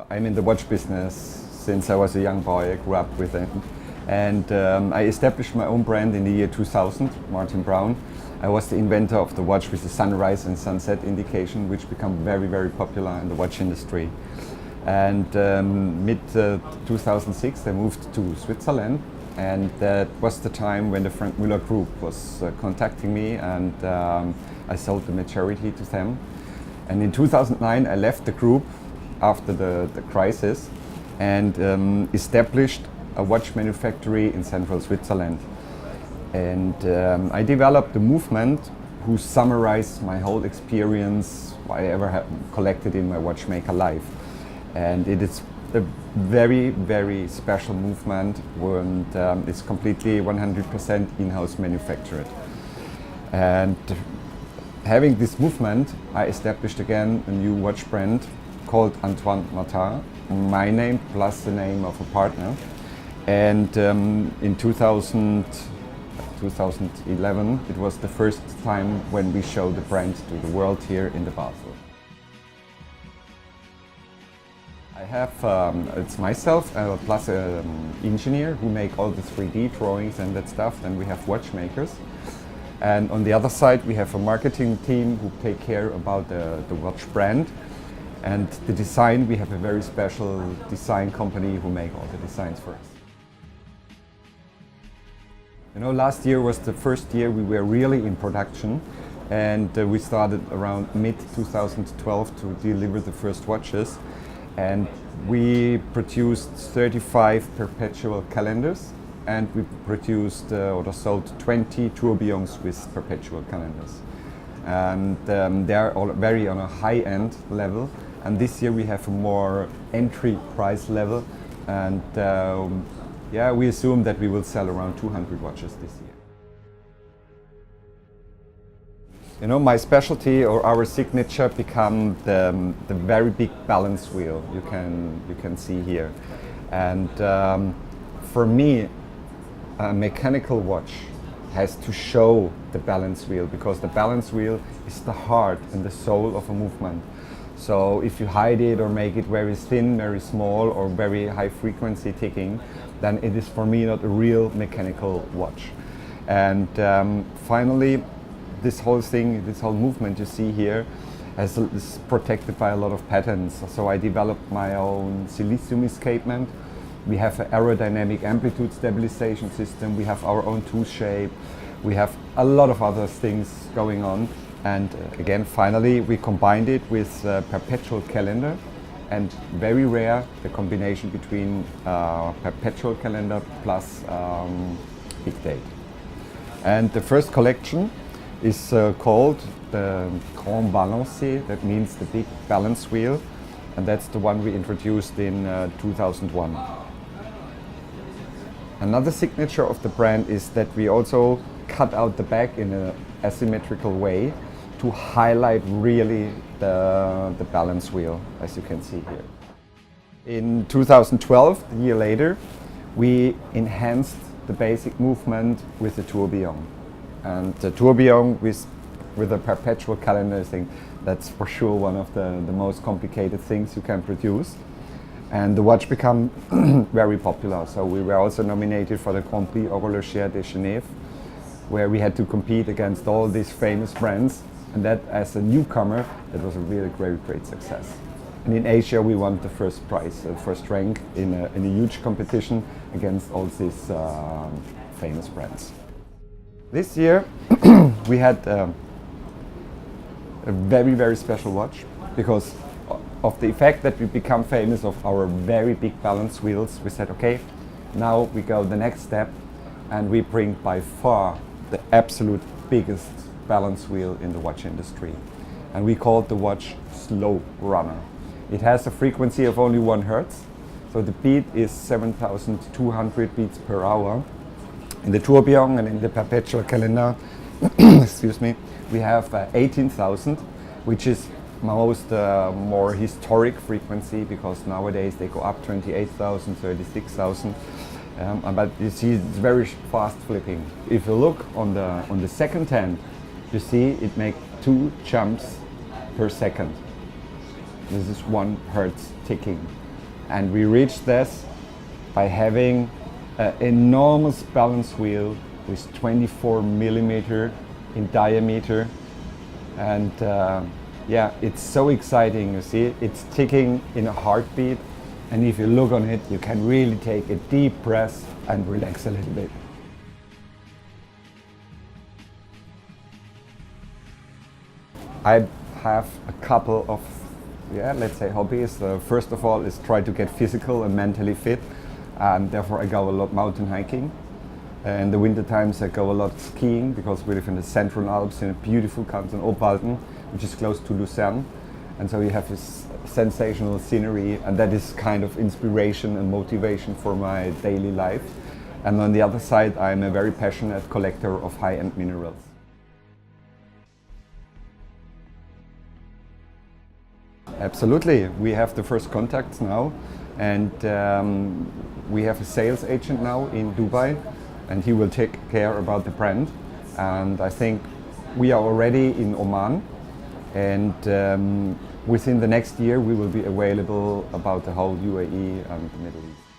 I'm in the watch business since I was a young boy. I grew up with it. And I established my own brand in the year 2000, Martin Braun. I was the inventor of the watch with the sunrise and sunset indication, which became very, very popular in the watch industry. And mid-2006 I moved to Switzerland, and that was the time when the Frank Müller Group was contacting me, and I sold the majority to them. And in 2009 I left the group after the crisis and established a watch manufactory in central Switzerland. And I developed a movement who summarized my whole experience I ever have collected in my watchmaker life. And it is a very, very special movement, and it's completely 100% in-house manufactured. And having this movement, I established again a new watch brand called Antoine Martin, my name plus the name of a partner. And in 2011, it was the first time when we showed the brand to the world here in the Basel. I have, it's myself plus an engineer who make all the 3D drawings and that stuff. Then we have watchmakers. And on the other side, we have a marketing team who take care about the watch brand. And the design, we have a very special design company who make all the designs for us. You know, last year was the first year we were really in production, and we started around mid-2012 to deliver the first watches. And we produced 35 perpetual calendars, and we produced or sold 20 tourbillons with perpetual calendars. And they are all very on a high-end level. And this year we have a more entry price level, and yeah, we assume that we will sell around 200 watches this year. You know, my specialty or our signature become the very big balance wheel you can see here. And for me, a mechanical watch has to show the balance wheel, because the balance wheel is the heart and the soul of a movement. So if you hide it or make it very thin, very small, or very high frequency ticking, then it is for me not a real mechanical watch. And finally, this whole thing, this whole movement you see here is protected by a lot of patents. So I developed my own silicium escapement. We have an aerodynamic amplitude stabilization system. We have our own tooth shape. We have a lot of other things going on. And again, finally, we combined it with perpetual calendar, and very rare, the combination between perpetual calendar plus big date. And the first collection is called the Grand Balancier, that means the big balance wheel, and that's the one we introduced in 2001. Another signature of the brand is that we also cut out the back in an asymmetrical way to highlight really the balance wheel, as you can see here. In 2012, a year later, we enhanced the basic movement with the tourbillon. And the tourbillon with a perpetual calendar, I think that's for sure one of the most complicated things you can produce. And the watch became very popular. So we were also nominated for the Grand Prix Horloger de Genève, where we had to compete against all these famous brands. And that, as a newcomer, that was a really great success. And in Asia, we won the first prize, the first rank in a huge competition against all these famous brands. This year, we had a very, very special watch because of the effect that we become famous of our very big balance wheels. We said, okay, now we go the next step, and we bring by far the absolute biggest balance wheel in the watch industry. And we called the watch Slow Runner. It has a frequency of only 1 Hertz, so the beat is 7,200 beats per hour. In the tourbillon and in the perpetual calendar, excuse me, we have 18,000, which is most more historic frequency, because nowadays they go up 28,000, 36,000. But you see, it's very fast flipping. If you look on the second hand, you see it makes 2 jumps per second. This is one hertz ticking. And we reach this by having an enormous balance wheel with 24 millimeter in diameter. And yeah, it's so exciting, you see. It's ticking in a heartbeat. And if you look on it, you can really take a deep breath and relax a little bit. I have a couple of, let's say hobbies. First of all is try to get physical and mentally fit, and therefore I go a lot mountain hiking. In the winter times I go a lot skiing because we live in the Central Alps in a beautiful canton Obwalden, which is close to Lucerne. And so you have this sensational scenery, and that is kind of inspiration and motivation for my daily life. And on the other side, I'm a very passionate collector of high-end minerals. Absolutely, we have the first contacts now, and we have a sales agent now in Dubai, and he will take care about the brand. And I think we are already in Oman, and within the next year we will be available about the whole UAE and the Middle East.